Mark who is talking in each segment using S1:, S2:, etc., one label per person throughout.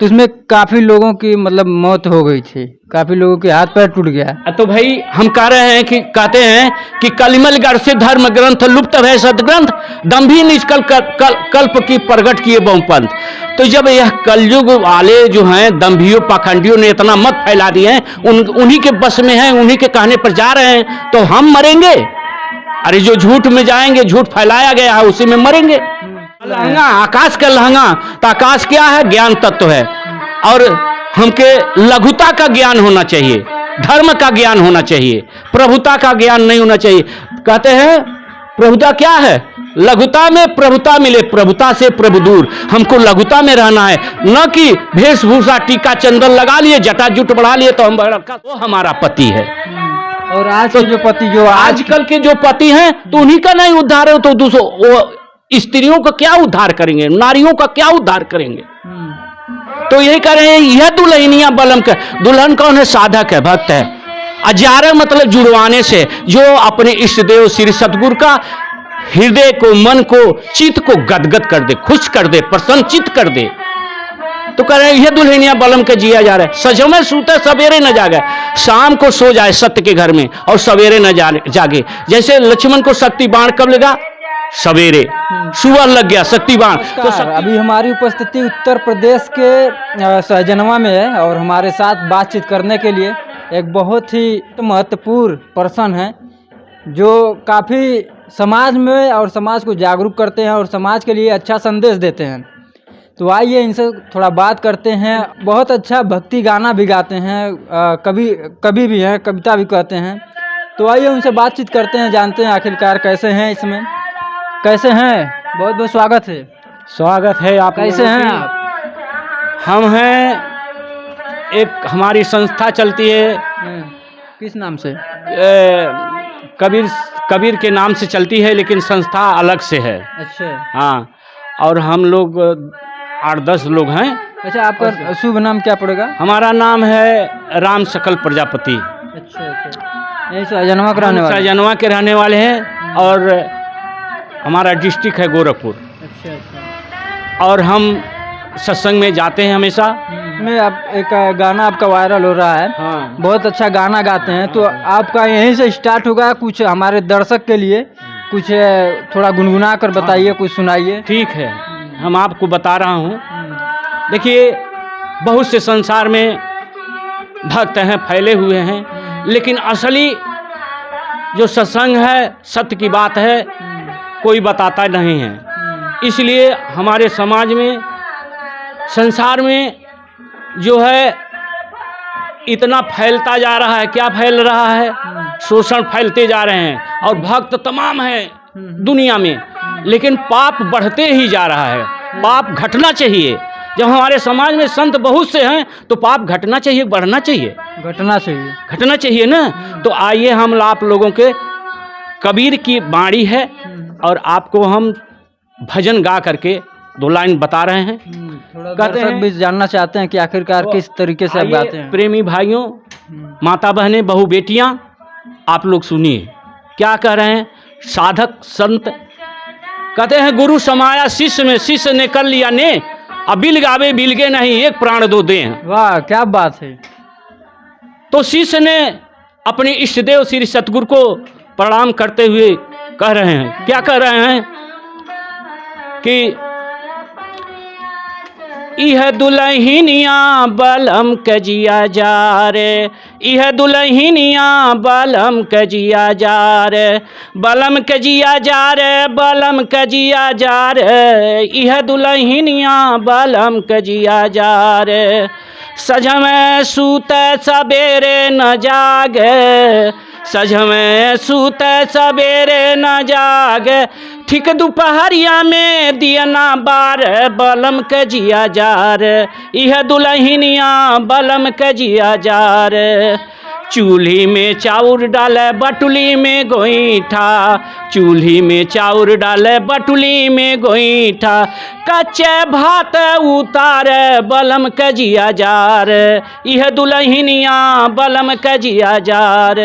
S1: तो इसमें काफी लोगों की मतलब मौत हो गई थी, काफी लोगों के हाथ पैर टूट गया।
S2: तो भाई हम कह रहे हैं कि कहते हैं कि कलिमलगढ़ से धर्म ग्रंथ लुप्त है सदग्रंथ, दंभी निष्कल कल्प की प्रगट किए बहुपंथ। तो जब यह कलयुग वाले जो हैं दंभियों पाखंडियों ने इतना मत फैला दिए हैं, उन्हीं के बस में है, उन्हीं के कहने पर जा रहे हैं, तो हम मरेंगे। अरे जो झूठ में जाएंगे, झूठ फैलाया गया है उसी में मरेंगे। लहंगा आकाश का लहंगा, तो आकाश क्या है? ज्ञान तत्व है। और हमके लघुता का ज्ञान होना चाहिए, धर्म का ज्ञान होना चाहिए, प्रभुता का ज्ञान नहीं होना चाहिए। कहते हैं प्रभुता क्या है? लघुता में प्रभुता मिले, प्रभुता से प्रभु दूर। हमको लघुता में रहना है, न कि वेशभूषा टीका चंदन लगा लिए, जटा जुट बढ़ा लिए तो हम वो हमारा पति है।
S1: और आज के जो पति जो
S2: आजकल के जो पति हैं तो उन्हीं का नहीं उद्धार है, तो दूसरों स्त्रियों का क्या उद्धार करेंगे, नारियों का क्या उद्धार करेंगे? तो यही कह रहे हैं, यह दुल्हनिया बलम का। दुल्हन कौन है? साधक है, भक्त है। अजारा मतलब जुड़वाने से, जो अपने इष्ट देव श्री सतगुरु का हृदय को, मन को, चित्त को गदगद कर दे, खुश कर दे, प्रसन्नचित कर दे। तो कह रहे हैं यह दुल्हनिया बलम के जिया जा रहा है। सजमे सूते सवेरे न जागे, शाम को सो जाए सत्य के घर में और सवेरे न जागे। जैसे लक्ष्मण को शक्ति बाण कब लगा? सवेरे, सुबह लग गया शक्ति बाण। तो
S1: अभी हमारी उपस्थिति उत्तर प्रदेश के सहजनवा में है और हमारे साथ बातचीत करने के लिए एक बहुत ही महत्वपूर्ण पर्सन है, जो काफ़ी समाज में और समाज को जागरूक करते हैं और समाज के लिए अच्छा संदेश देते हैं। तो आइए इनसे थोड़ा बात करते हैं। बहुत अच्छा भक्ति गाना भी गाते हैं, कवि भी हैं, कविता भी कहते हैं। तो आइए उनसे बातचीत करते हैं, जानते हैं आखिरकार कैसे हैं, इसमें कैसे हैं। बहुत बहुत स्वागत है।
S2: स्वागत है। आप
S1: कैसे हैं आप?
S2: हम हैं, एक हमारी संस्था चलती है।
S1: किस नाम से?
S2: कबीर के नाम से चलती है, लेकिन संस्था अलग से है।
S1: अच्छा।
S2: हाँ, और हम लोग 8-10 लोग हैं।
S1: अच्छा, आपका शुभ नाम क्या पड़ेगा?
S2: हमारा नाम है राम सकल प्रजापति।
S1: अच्छा अच्छा, यही सहजनवा के रहने वाले?
S2: सहजनवा के रहने वाले हैं और हमारा डिस्ट्रिक्ट है गोरखपुर।
S1: अच्छा अच्छा।
S2: और हम सत्संग में जाते हैं हमेशा।
S1: में आप एक गाना आपका वायरल हो रहा है।
S2: हाँ। बहुत
S1: अच्छा गाना गाते हैं। तो आपका यहीं से स्टार्ट होगा, कुछ हमारे दर्शक के लिए कुछ थोड़ा गुनगुना कर बताइए, कुछ सुनाइए।
S2: ठीक है, हम आपको बता रहा हूँ। देखिए, बहुत से संसार में भक्त हैं, फैले हुए हैं, लेकिन असली जो सत्संग है, सत्य की बात है, कोई बताता नहीं है। इसलिए हमारे समाज में, संसार में जो है इतना फैलता जा रहा है। क्या फैल रहा है? शोषण फैलते जा रहे हैं और भक्त तमाम हैं दुनिया में, लेकिन पाप बढ़ते ही जा रहा है। पाप घटना चाहिए। जब हमारे समाज में संत बहुत से हैं तो पाप घटना चाहिए, बढ़ना चाहिए, घटना चाहिए ना। तो आइए हम आप लोगों के कबीर की बाणी है और आपको हम भजन गा करके 2 लाइन बता रहे हैं।
S1: कहते हैं भी जानना चाहते हैं कि आखिरकार किस तरीके से आप गाते हैं।
S2: प्रेमी भाइयों, माता बहनें, बहू बेटियां, आप लोग सुनिए क्या कह रहे हैं साधक संत। कहते हैं गुरु समाया शिष्य में, शिष्य ने कर लिया ने, अब बिल गावे बिलगे नहीं, एक प्राण दो दे।
S1: वाह, क्या बात है।
S2: तो शिष्य ने अपने इष्ट देव श्री सतगुरु को प्रणाम करते हुए कह रहे हैं, क्या कह रहे हैं कि यह दुल्हनिया बलम कजिया जा रे, यह दुल्हनिया बलम कजिया जा रे, बलम कजिया जा रे, बलम कजिया जा रे, यह दुल्हनिया बलम कजिया जा रे। सजमे सूते सवेरे न जागे, सजमे सूते सवेरे न जागे, ठीक दोपहरिया में दिया ना बार, बलम कजिया जार, यह दुल्हनिया बलम कजिया जार। चूल्ही में चाउर डाले, बटुली में गोईठा, चूल्ही में चाउर डाले, बटुली में गोईठा, कच्चे भात उतारे, बलम कजिया जार, यह दुल्हनिया बलम कजिया जार,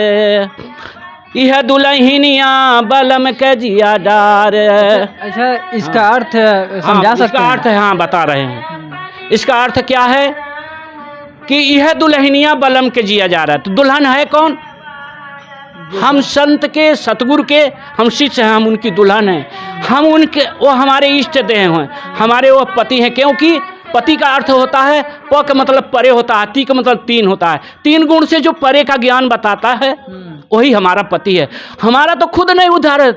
S2: यह दुल्हनिया बलम कजिया डार।
S1: अच्छा, इसका अर्थ समझा सकते हैं?
S2: इसका अर्थ है, हाँ बता रहे हैं। इसका अर्थ क्या है कि यह दुल्हनिया बलम के जिया जा रहा है। तो दुल्हन है कौन? हम संत के, सतगुरु के हम शिष्य हैं, हम उनकी दुल्हन हैं, हम उनके, वो हमारे इष्ट देह हैं, हमारे वो पति हैं। क्योंकि पति का अर्थ होता है, प का मतलब परे होता है, ती का मतलब तीन होता है। तीन गुण से जो परे का ज्ञान बताता है वही हमारा पति है। हमारा तो खुद नहीं उद्धार है।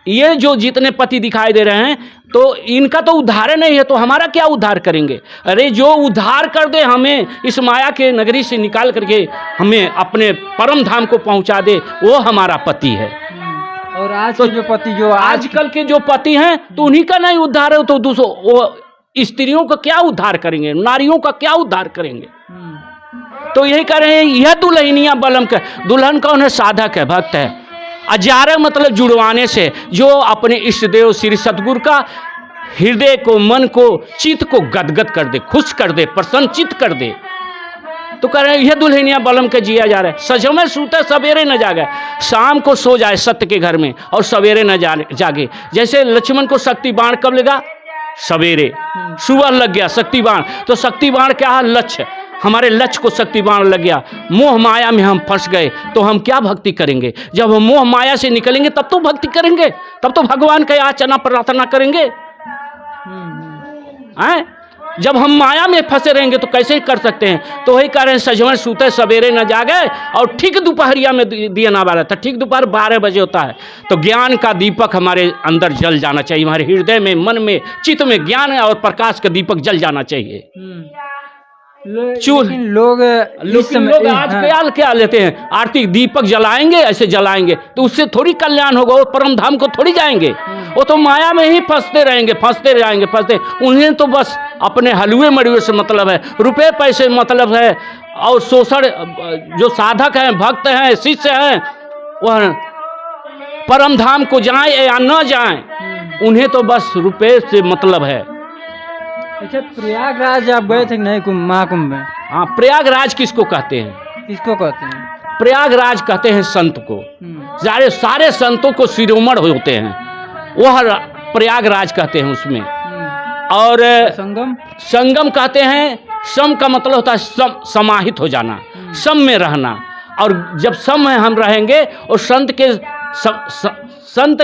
S2: ये जो जितने पति दिखाई दे रहे हैं तो इनका तो उद्धार नहीं है, तो हमारा क्या उद्धार करेंगे? अरे जो उद्धार कर दे हमें, इस माया के नगरी से निकाल करके हमें अपने परम धाम को पहुंचा दे, वो हमारा पति है।
S1: और आज
S2: तो
S1: के जो पति, जो
S2: आजकल के जो पति हैं तो उन्हीं का नहीं उद्धार है, तो दूसरों वो स्त्रियों का क्या उद्धार करेंगे, नारियों का क्या उद्धार करेंगे? तो यही कह रहे हैं, यह दुल्हनिया बलम का। दुल्हन कौन है? साधक है, भक्त है। अजारा मतलब जुड़वाने से, जो अपने इष्ट देव श्री सतगुरु का हृदय को, मन को, चित्त को गदगद कर दे, खुश कर दे, प्रसन्नचित कर दे। तो कह रहे हैं यह दुल्हनिया बलम के जिया जा रहा है। सजमे सूते सवेरे न जागे, शाम को सो जाए सत्य के घर में और सवेरे न जागे। जैसे लक्ष्मण को शक्ति बाण कब लगा? सवेरे, सुबह लग गया शक्ति बाण। तो शक्ति बाण क्या है? लक्ष्य। हमारे लक्ष्य को शक्ति बाण लग गया, मोह माया में हम फंस गए, तो हम क्या भक्ति करेंगे? जब हम मोह माया से निकलेंगे तब तो भक्ति करेंगे, तब तो भगवान का याचना प्रार्थना करेंगे। जब हम माया में फंसे रहेंगे तो कैसे कर सकते हैं? तो वही कह रहे हैं, सजवन सूते सवेरे न जागे। और ठीक दोपहरिया में दिया ना बारह था, ठीक दोपहर 12 बजे होता है। तो ज्ञान का दीपक हमारे अंदर जल जाना चाहिए, हमारे हृदय में, मन में, चित्त में ज्ञान और प्रकाश का दीपक जल जाना चाहिए।
S1: लेकिन लोग
S2: आज क्या लेते हैं? आरती दीपक जलाएंगे, ऐसे जलाएंगे तो उससे थोड़ी कल्याण होगा, वो परम धाम को थोड़ी जाएंगे। वो तो माया में ही फंसते रहेंगे, फंसते जाएंगे, फंसते। उन्हें तो बस अपने हलवे मड़ुए से मतलब है, रुपए पैसे मतलब है। और शोषण, जो साधक हैं, भक्त हैं, शिष्य हैं, वह परम धाम को जाएं या न जाएं, उन्हें तो बस रुपए से मतलब है।
S1: अच्छा, प्रयागराज आप गए थे कि नहीं महाकुंभ में?
S2: हाँ, प्रयागराज किसको कहते हैं?
S1: किसको कहते हैं?
S2: प्रयागराज कहते हैं संत को। सारे संतों को शिरोमणि होते हैं, वह प्रयागराज कहते हैं उसमें। और संगम कहते हैं, सम का मतलब होता है समाहित हो जाना, सम में रहना। और जब सम में हम रहेंगे और संत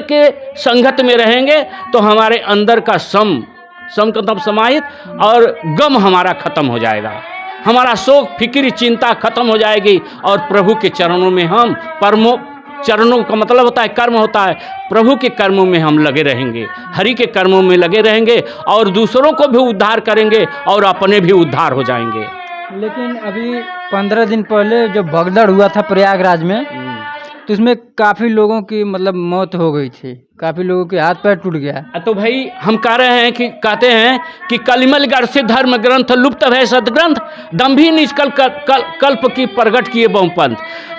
S2: के संगत में रहेंगे तो हमारे अंदर का सम का मतलब समाहित, और गम हमारा खत्म हो जाएगा, हमारा शोक फिक्र चिंता खत्म हो जाएगी। और प्रभु के चरणों में हम चरणों का मतलब होता है कर्म होता है, प्रभु के कर्मों में हम लगे रहेंगे, हरि के कर्मों में लगे रहेंगे और दूसरों को भी उद्धार करेंगे और अपने भी उद्धार हो जाएंगे।
S1: लेकिन अभी 15 दिन पहले जो भगदड़ हुआ था प्रयागराज में, तो उसमें काफ़ी लोगों की मतलब मौत हो गई थी, काफ़ी लोगों के हाथ पैर टूट गया।
S2: तो भाई हम कह रहे हैं कि कहते हैं कि कलिमलगढ़ से धर्म ग्रंथ लुप्त है सदग्रंथ, दम्भी निष्कल कल्प की प्रगट किए बहुपंथ।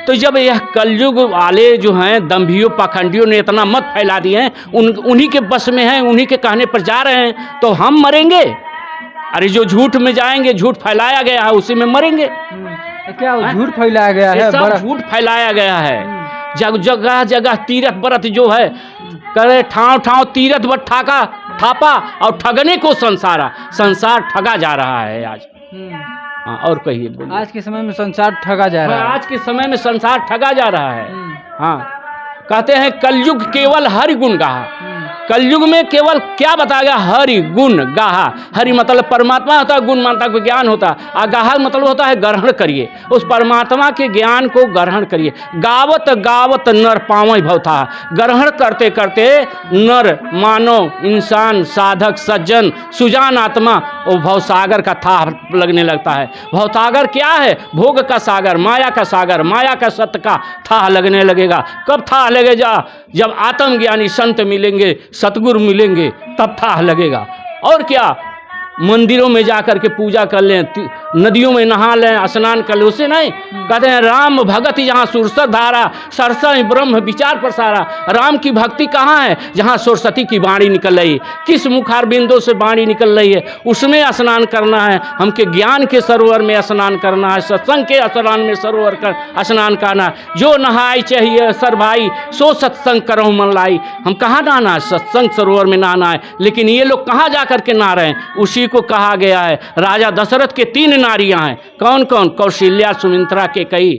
S2: तो जब यह कलयुग वाले जो हैं दम्भियों पाखंडियों ने इतना मत फैला दिए हैं, उन्हीं के बस में हैं, उन्हीं के कहने पर जा रहे हैं, तो हम मरेंगे। अरे जो झूठ में जाएंगे, झूठ फैलाया गया है उसी में मरेंगे।
S1: क्या झूठ फैलाया गया है?
S2: बड़ा झूठ फैलाया गया है। जगह जगह तीरथ व्रत जो है करे, ठाव ठाव तीरथ व्रत थापा और ठगने को संसार ठगा जा रहा है आज। हाँ, और कहिए, बोलिए।
S1: आज के समय में संसार ठगा जा रहा है।
S2: आज के समय में संसार ठगा जा रहा है। हाँ, कहते हैं कलयुग केवल हरि गुण गाहा। कलयुग में केवल क्या बताया गया? हरि गुण गाहा। हरि मतलब परमात्मा होता है, गुण मानता को ज्ञान होता है, और गाहा मतलब होता है ग्रहण करिए, उस परमात्मा के ज्ञान को ग्रहण करिए। गावत गावत नर पावई भवथा। ग्रहण करते करते नर, मानव, इंसान, साधक, सज्जन, सुजान आत्मा वो भवसागर का था लगने लगता है। भवसागर क्या है? भोग का सागर, माया का सागर, माया का सत्य का था लगने लगेगा। कब था लगेगा? जब आत्मज्ञानी संत मिलेंगे, सतगुरु मिलेंगे, तब था लगेगा। और क्या? मंदिरों में जाकर के पूजा कर लें, नदियों में नहा लें, स्नान कर ले, उससे नहीं। कहते हैं राम भगत जहाँ सुरसर धारा, सरसई ब्रह्म विचार प्रसारा। राम की भक्ति कहाँ है? जहाँ सरस्वती की वाणी निकल रही है, किस मुखार बिंदु से वाणी निकल रही है, उसमें स्नान करना है। हमके ज्ञान के सरोवर में स्नान करना है, सत्संग के स्नान में सरोवर कर स्नान करना है। जो नहाई चाहिए सर भाई, सो सत्संग करो मन लाई। हम कहाँ नहाना है? सत्संग सरोवर में नहाना है। लेकिन ये लोग कहाँ जा करके नहा रहे हैं? उसी को कहा गया है, राजा दशरथ के 3 नारियां हैं। कौन कौन? कौशल्या, सुमित्रा, कैकेयी।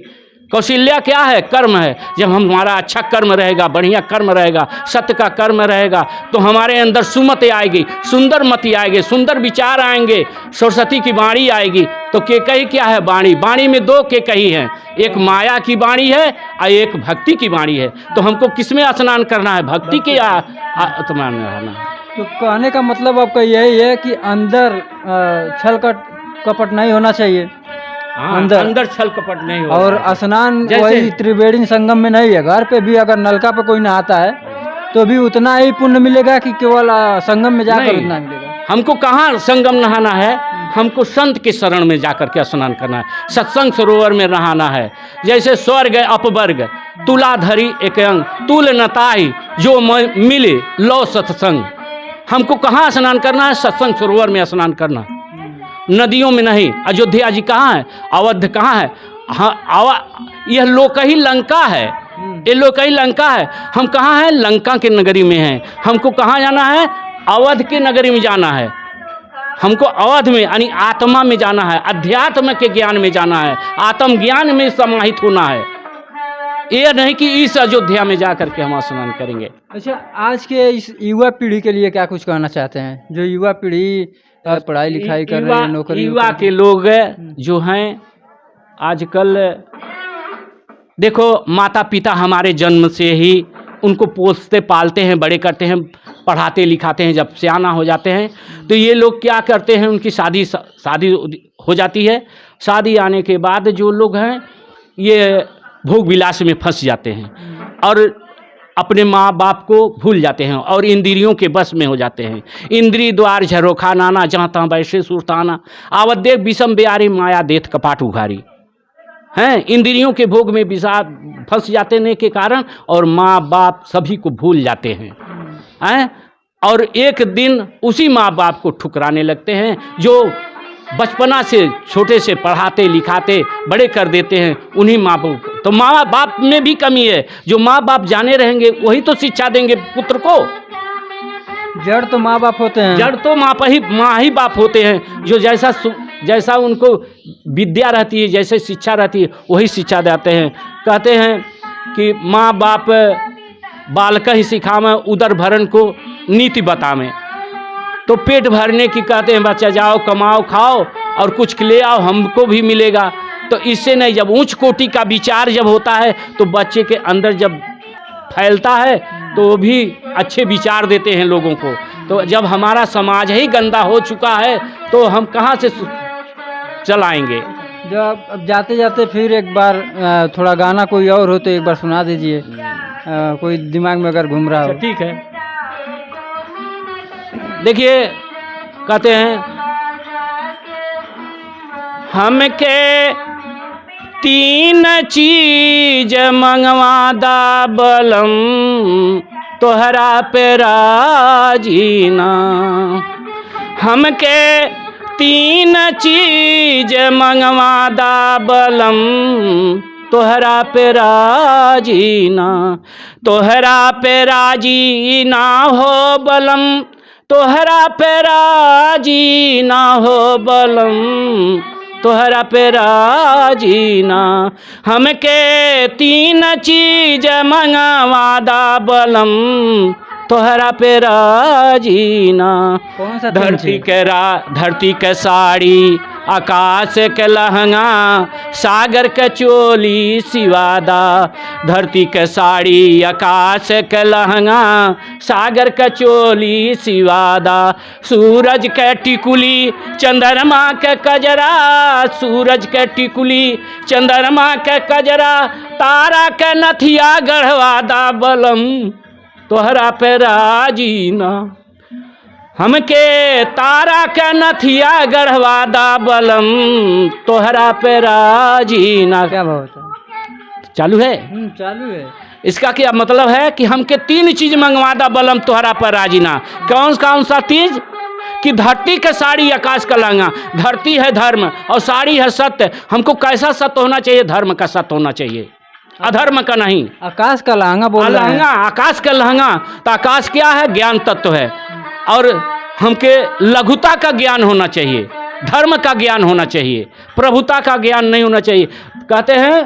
S2: कौशल्या क्या है? कर्म है। जब हमारा अच्छा कर्म रहेगा, बढ़िया कर्म रहेगा, सत्य का कर्म रहेगा, तो हमारे अंदर सुमति आएगी, सुंदर मति आएगी, सुंदर विचार आएंगे, सरस्वती की वाणी आएगी। तो कैकेयी क्या है? वाणी। वाणी में 2 कैकेयी हैं, एक माया की वाणी है और एक भक्ति की वाणी है। तो हमको किसमें स्नान करना है? भक्ति के स्नान में रहना है।
S1: तो कहने का मतलब आपका यही है कि अंदर छल कपट नहीं होना चाहिए।
S2: हाँ, अंदर छल कपट नहीं हो।
S1: और स्नान वही त्रिवेणी संगम में नहीं है, घर पे भी अगर नलका पे कोई नहाता है तो भी उतना ही पुण्य मिलेगा कि केवल संगम में जाकर उतना मिलेगा?
S2: हमको कहाँ संगम नहाना है? हमको संत के शरण में जाकर के स्नान करना है, सत्संग सरोवर में नहाना है। जैसे स्वर्ग अपवर्ग तुलाधरी एक अंग, तुल नताई जो मिले लो सत्संग। हमको कहाँ स्नान करना है? सत्संग सरोवर में स्नान करना, नदियों में नहीं। अयोध्या जी कहाँ है? अवध कहाँ है? हाँ, यह लोक ही लंका है, ये लोक ही लंका है। हम कहाँ हैं? लंका के नगरी में हैं। हमको कहाँ जाना है? अवध के नगरी में जाना है। हमको अवध में यानी आत्मा में जाना है, अध्यात्म के ज्ञान में जाना है, आत्मज्ञान में समाहित होना है। ये नहीं कि इस अयोध्या में जा करके हम स्नान करेंगे।
S1: अच्छा, आज के इस युवा पीढ़ी के लिए क्या कुछ कहना चाहते हैं? जो युवा पीढ़ी पढ़ाई लिखाई कर रही है, नौकरी,
S2: युवा के लोग जो हैं आजकल, देखो माता पिता हमारे जन्म से ही उनको पोसते पालते हैं, बड़े करते हैं, पढ़ाते लिखाते हैं। जब सियाना हो जाते हैं तो ये लोग क्या करते हैं? उनकी शादी हो जाती है। शादी आने के बाद जो लोग हैं ये भोग विलास में फंस जाते हैं और अपने माँ बाप को भूल जाते हैं और इंद्रियों के बस में हो जाते हैं। इंद्री द्वार झरोखा नाना, जहाँ तहाँ बैसे सुरताना, आवत देख विषम ब्यारी, माया देत कपाट उघारी। हैं, इंद्रियों के भोग में फंस जाते के कारण और माँ बाप सभी को भूल जाते हैं। और एक दिन उसी माँ बाप को ठुकराने लगते हैं जो बचपना से छोटे से पढ़ाते लिखाते बड़े कर देते हैं, उन्हीं माँ बाप। तो माँ बाप में भी कमी है। जो माँ बाप जाने रहेंगे वही तो शिक्षा देंगे पुत्र को।
S1: जड़ तो माँ बाप होते हैं,
S2: जड़ तो माँ ही बाप होते हैं। जो जैसा उनको विद्या रहती है, जैसे शिक्षा रहती है, वही शिक्षा देते हैं। कहते हैं कि माँ बाप बालक ही सिखावे, उदर भरण को नीति बतावें। तो पेट भरने की कहते हैं, बच्चा जाओ कमाओ खाओ और कुछ ले आओ, हमको भी मिलेगा। तो इससे नहीं, जब उच्च कोटि का विचार जब होता है तो बच्चे के अंदर जब फैलता है तो वो भी अच्छे विचार देते हैं लोगों को। तो जब हमारा समाज ही गंदा हो चुका है तो हम कहाँ से चलाएंगे?
S1: जब अब जाते जाते फिर एक बार थोड़ा गाना कोई और हो तो एक बार सुना दीजिए, कोई दिमाग में अगर घूम रहा हो।
S2: ठीक है, देखिए कहते हैं, हमके 3 चीज मंगवा दा बलम, तोहरा पे राजीना। हमके 3 चीज मंगवा दा बलम, तोहरा पे राजीना। तोहरा पे राजीना हो बलम, तोहरा पे राजीना हो बलम, तोहरा पे राजीना। हमके 3 चीज मंगवा दा बलम, तोहरा पे राजीना।
S1: कौन सा?
S2: धरती के साड़ी, आकाश के लहंगा, सागर के चोली सिवादा। धरती के साड़ी, आकाश के लहंगा, सागर के चोली सिवादा। सूरज के टिकुली, चंद्रमा के कजरा, सूरज के टिकुली, चंद्रमा के कजरा, तारा के नथिया गढ़वा दा बलम, तोहरा पे राजीना। हमके तारा के नथिया गढ़वादा बलम तोहरा पे राजी ना।
S1: क्या भाव होता है?
S2: चालू है।
S1: चालू है।
S2: इसका क्या मतलब है कि हमके 3 चीज मंगवादा बलम तोहरा पर राजी ना। कौन कौन सा चीज? कि धरती के साड़ी आकाश का लहंगा। धरती है धर्म और साड़ी है सत्य। हमको कैसा सत्य होना चाहिए? धर्म का सत्य होना चाहिए, अधर्म का नहीं।
S1: आकाश का लहंगा बोल रहे हैं।
S2: लहंगा, आकाश का लहंगा। तो आकाश क्या है? ज्ञान तत्व है। और हमके लघुता का ज्ञान होना चाहिए, धर्म का ज्ञान होना चाहिए, प्रभुता का ज्ञान नहीं होना चाहिए। कहते हैं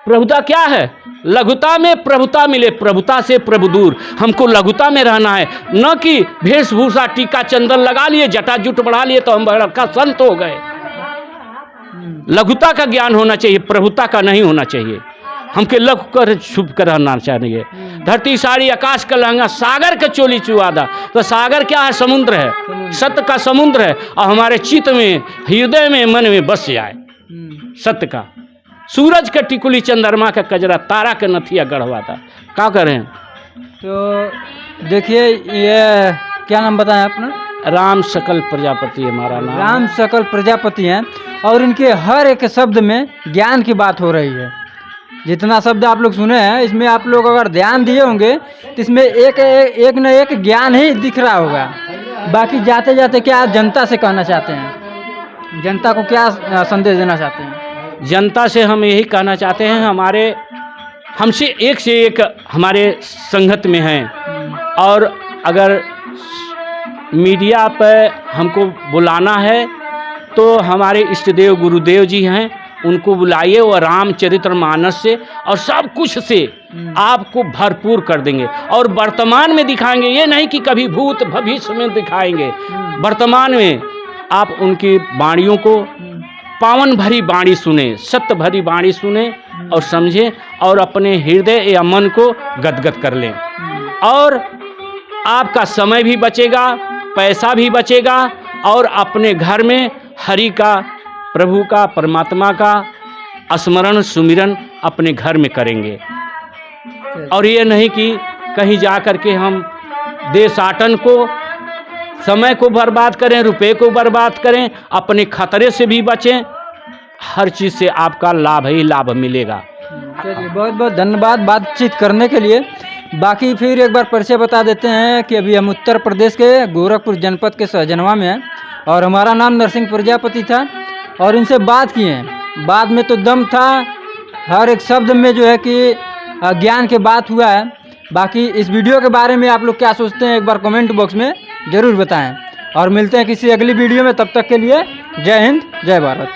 S2: प्रभुता क्या है? लघुता में प्रभुता मिले, प्रभुता से प्रभु दूर। हमको लघुता में रहना है, न कि वेशभूषा टीका चंदन लगा लिए, जटा जुट बढ़ा लिए तो हम बड़ा संत हो गए। लघुता का ज्ञान होना चाहिए, प्रभुता का नहीं होना चाहिए। हमके लघु कर शुभ कर रहना चाहिए। धरती साड़ी आकाश का लहंगा सागर के चोली चुआदा। तो सागर क्या है? समुद्र है, सत्य का समुद्र है। और हमारे चित्त में, हृदय में, मन में बस जाए सत्य का। सूरज के टिकुली, चंद्रमा का कजरा, तारा के नथिया गढ़वादा। क्या करें?
S1: तो देखिए, ये क्या नाम बताएं अपना?
S2: राम सकल प्रजापति हमारा नाम।
S1: राम सकल प्रजापति हैं और इनके हर एक शब्द में ज्ञान की बात हो रही है। जितना शब्द आप लोग सुने हैं, इसमें आप लोग अगर ध्यान दिए होंगे तो इसमें एक न एक ज्ञान ही दिख रहा होगा। बाकी जाते जाते क्या जनता से कहना चाहते हैं? जनता को क्या संदेश देना चाहते हैं?
S2: जनता से हम यही कहना चाहते हैं, हमसे एक से एक हमारे संगत में हैं। और अगर मीडिया पर हमको बुलाना है तो हमारे इष्ट देव गुरुदेव जी हैं, उनको बुलाइए। और रामचरितमानस से और सब कुछ से आपको भरपूर कर देंगे। और वर्तमान में दिखाएंगे, ये नहीं कि कभी भूत भविष्य में दिखाएंगे। वर्तमान में आप उनकी वाणियों को, पावन भरी वाणी सुने, सत्य भरी वाणी सुने और समझें और अपने हृदय या मन को गदगद कर लें। और आपका समय भी बचेगा, पैसा भी बचेगा और अपने घर में हरि का, प्रभु का, परमात्मा का स्मरण सुमिरन अपने घर में करेंगे। और ये नहीं कि कहीं जा कर के हम देशाटन को, समय को बर्बाद करें, रुपए को बर्बाद करें, अपने खतरे से भी बचें। हर चीज़ से आपका लाभ ही लाभ मिलेगा।
S1: चलिए, बहुत बहुत धन्यवाद बातचीत करने के लिए। बाकी फिर एक बार परिचय बता देते हैं कि अभी हम उत्तर प्रदेश के गोरखपुर जनपद के सहजनवा में हैं और हमारा नाम नरसिंह प्रजापति था। और इनसे बात किए हैं, बात में तो दम था, हर एक शब्द में जो है कि ज्ञान की बात हुआ है। बाकी इस वीडियो के बारे में आप लोग क्या सोचते हैं, एक बार कमेंट बॉक्स में ज़रूर बताएं। और मिलते हैं किसी अगली वीडियो में, तब तक के लिए जय हिंद, जय भारत।